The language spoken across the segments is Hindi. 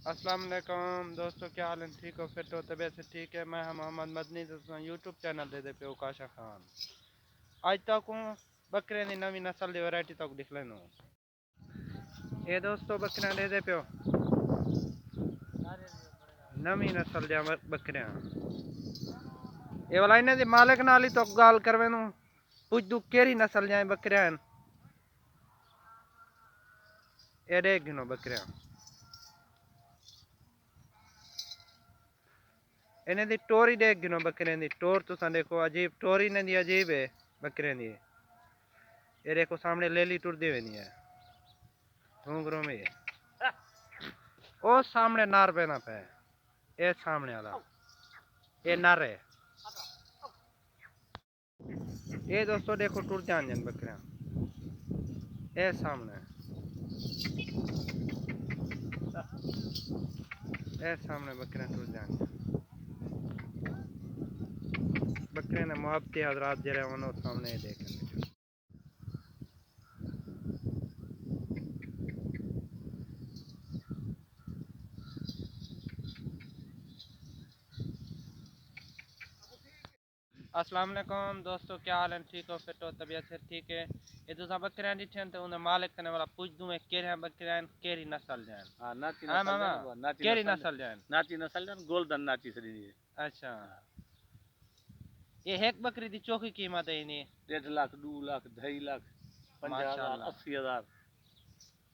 अस्सलाम वालेकुम दोस्तों, क्या हाल है? ठीक हो? फिट हो? तबीयत से ठीक है? मैं मोहम्मद मदनी दोस्तों यूट्यूब चैनल दे पे काशा खान। आज तक हूँ बकरे की नवी नस्ल की वैरायटी तक दिख लेना। ये दोस्तों बकरियां दे पे नवी नस्ल दिया बकरियां। ये वाला इन्हें दी मालिक नाल ही तो गाल करवे नू पुछ दू केरी नस्ल दियां बकरियां। ये देख गिनो बकरियां इन्हें दी टोरी देख गिनो बकरियां दी टोर तुसा देखो अजीब टोरी ने दी अजीब है बकरियां दी। ये देखो सामने लेली टुरदी हुई नहीं है घूंघरों में। ओ सामने नार पे ना पे ये सामने वाला ये नर है। ये दोस्तों देखो टूर जान जन बकरियां ये सामने ये सामने बकरियां टूर जान बकरियां ने मुहब्बती हजरात जरे उन्होंने सामने देखें। अस्सलाम वालेकुम दोस्तों, क्या हाल है? ठीक हो? फिट हो? तबीयत से ठीक है? ये तुसा बकरियां दिठन तो उन्हें मालिक करने वाला पूछ दूं केरी बकरियां केरी नस्ल जान। हाँ नाची हाँ नस्ल मामा जान नाची केरी नस्ल नस्ल जान। नाची नस्ल जान गोल्डन नाची सदी दी। अच्छा ये एक बकरी की चौकी कीमत है इन्हें 1.5 लाख 2 लाख 2.5 लाख 50,000 माशाल्लाह। 80,000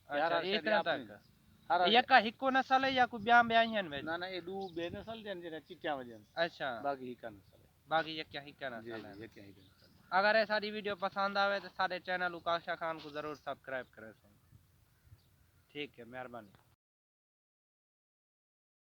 यार अच्छा अर्षद इतना आपने तक हर ये का हिक्को नस्ल है या कोई ब्याह ब्याह है ना ना ये 2 बे नस्ल जान जने चिट्टियां वजन अच्छा बाकी ही का नस्ल बाकी ये क्या हिक्का है। जी नस्ल जी है। ये क्या ही का नस्ल है। अगर ये सारी वीडियो पसंद आवे तो सारे चैनल उकाशा खान को जरूर सब्सक्राइब करें। ठीक है, मेहरबानी।